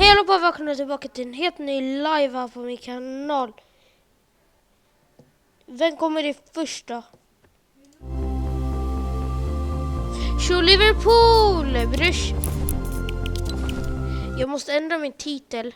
Hej allihopa, välkomna tillbaka till en helt ny live här på min kanal. Vem kommer i första? Show Liverpool! Brush. Jag måste ändra min titel.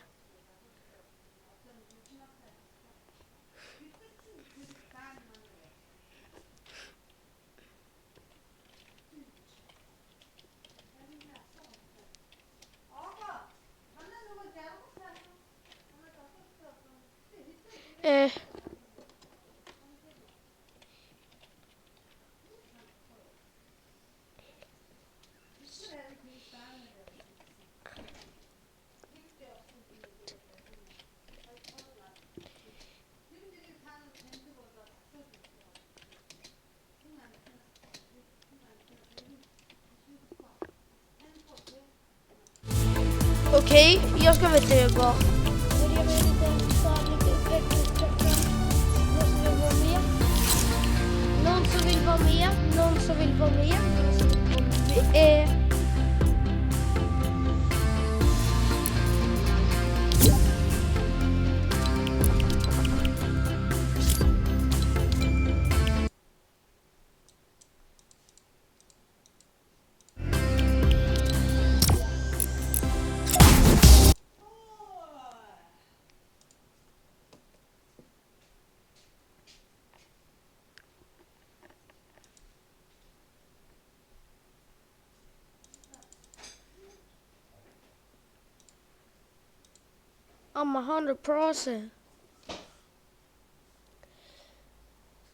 Okej, jag ska veta det bara. Någon som vill vara med. I'm 100%.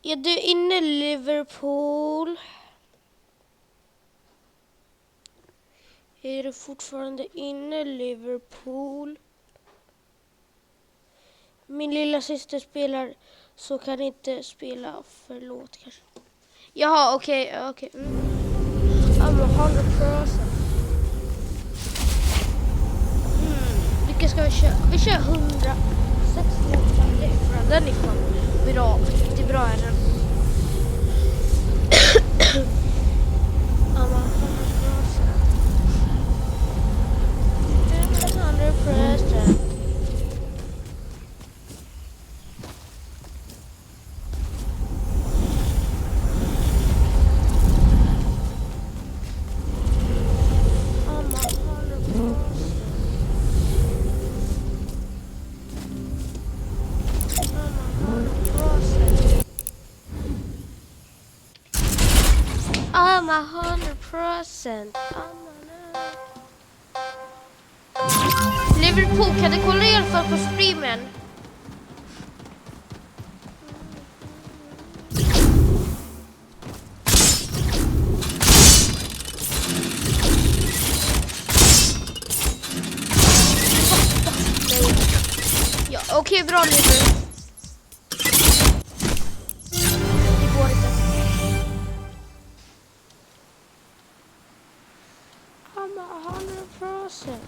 Är du inne i Liverpool? Är du fortfarande inne i Liverpool? Min lilla syster spelar så kan inte spela. Förlåt kanske. Jaha, okej. I'm 100%. Vilka ska vi köra? Vi kör 168. Den är fan bra. Det är bra är den. I'm 100%. I'm 100%. Liverpool, kan du kolla i alla fall på streamen? Ja, okej, bra Liverpool. Det går inte. I'm 100%.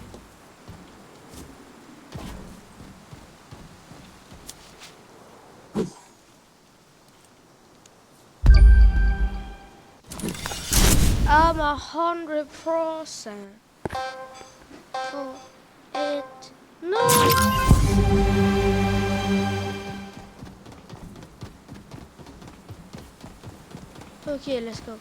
I'm 100%. For it. No. Okay, let's go.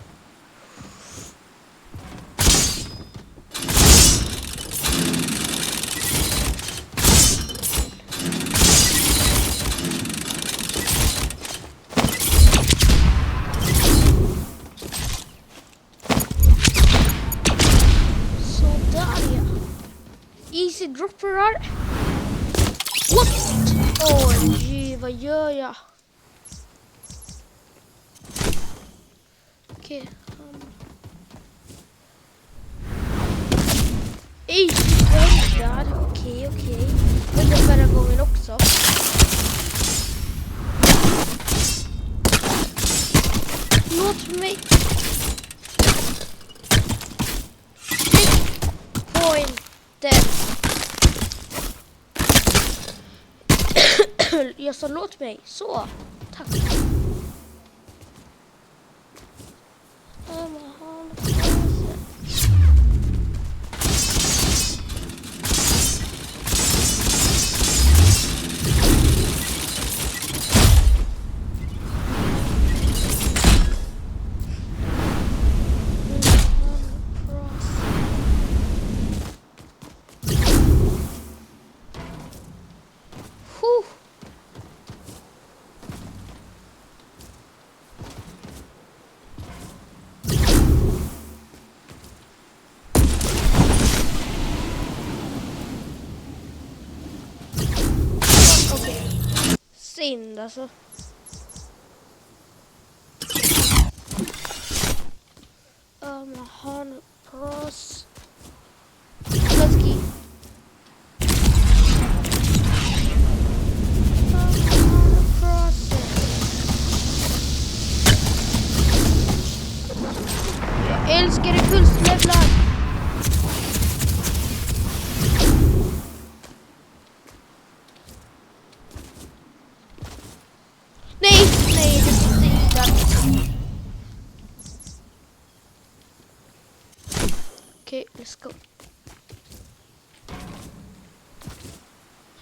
Easy dropper här. What? Oj, vad gör jag? Okej. Easy där. Okej. Men det förra gången också. Låt mig. Pointen. Jag sa låt mig. Så. Tack. synd alltså. Men han pros. Let's go. Jag älskar impulslevlar. Nej, det sitter i den. Okej, let's go.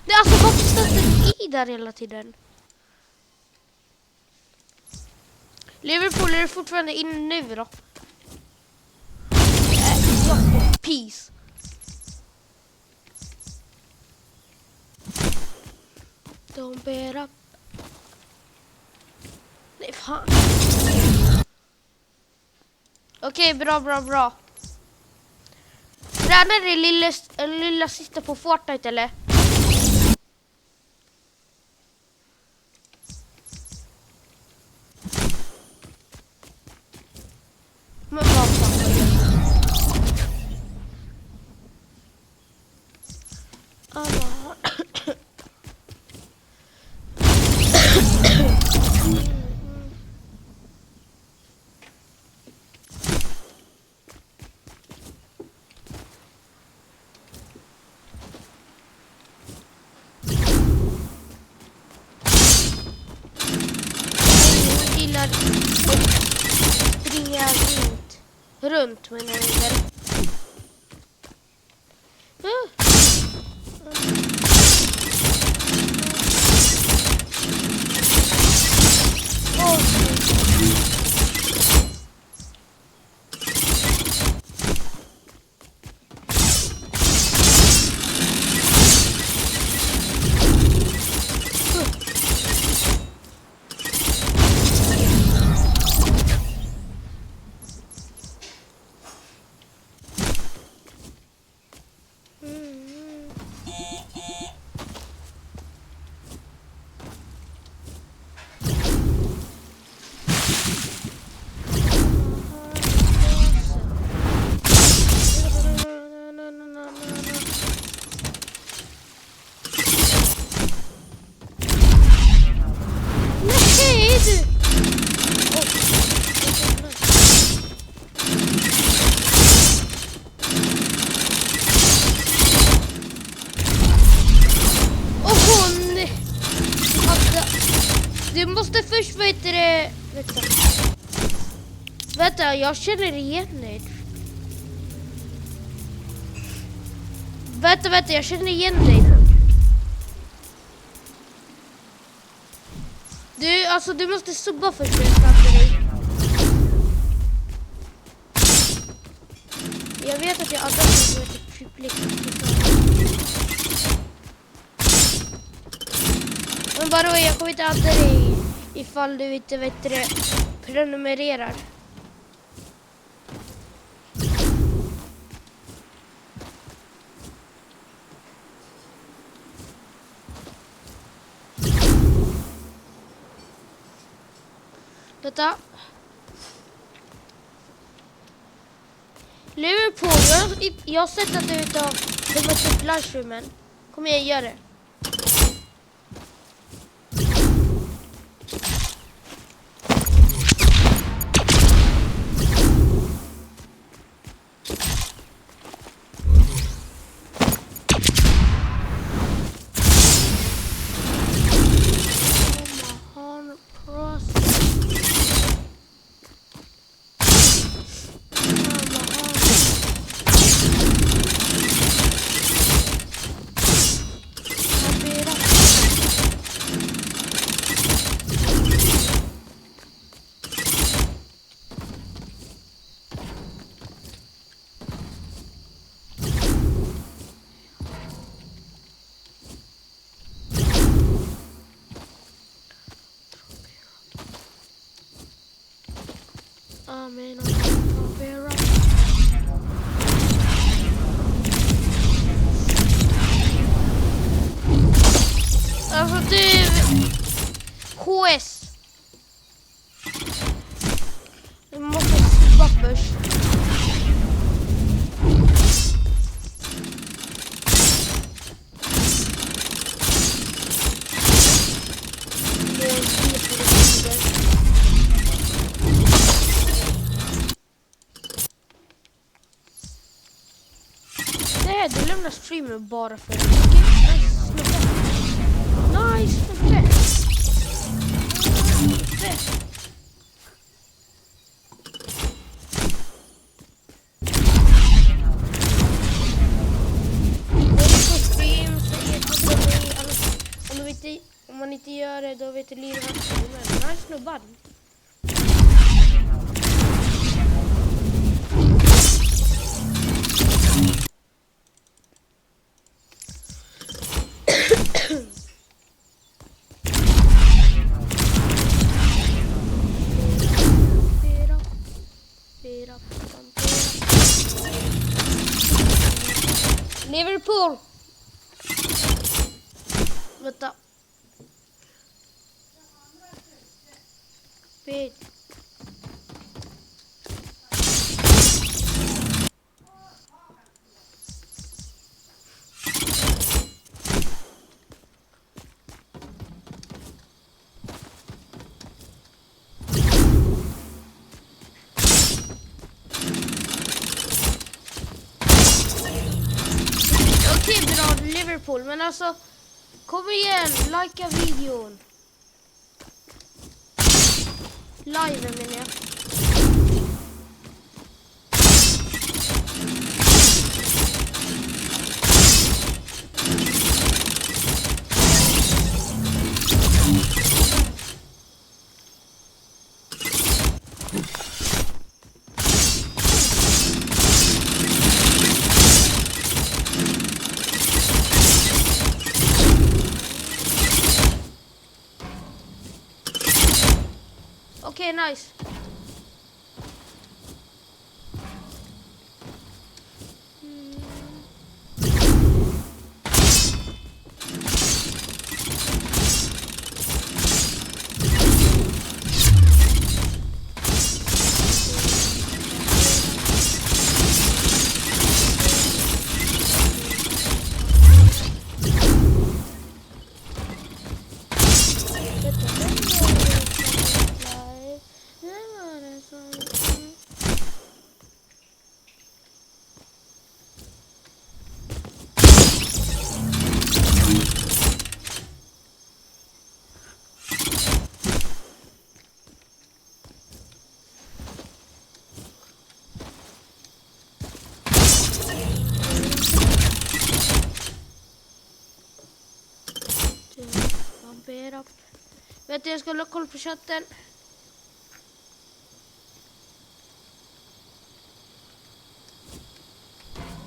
Det är alltså varför stöter den i där hela tiden? Liverpool är fortfarande inne nu då. Peace. Don't bear up. Nej, fan. Okej, bra. Tränar det lilla sista på Fortnite eller? Men vad fan var det? Springa runt menar jag väl. Du måste först Vänta, jag känner igen dig. Vänta, jag känner igen dig. Du måste subba först framför dig. Jag vet att jag aldrig har ett publik. Men bara jag kommer inte adda dig ifall du inte prenumererar. Detta. Liverpool, jag har sett att du har kommit upp lunchroomen. Kom igen, gör det. Amen. Alltså du... KS. Vi måste swappa först. Nej, du lämnar streamen bara för det. Nice, snubbe. Om man inte gör det, då vet du livet att det är nice snubbar. Liverpool. Vänta. Page. Okej, bra Liverpool, men alltså kom igen, likea videon. Live menar jag. Okej, nice. Vet du, jag ska hålla koll på chatten.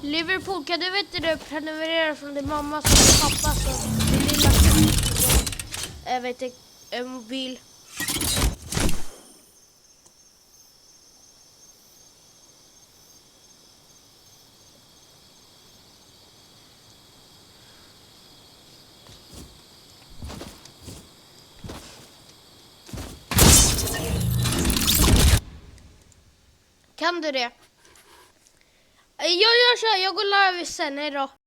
Liverpool, kan du prenumerera från din mamma och din pappa så din lilla jag vet inte, en mobil. Kan du det? Jag gör så här, jag går live sen, hejdå.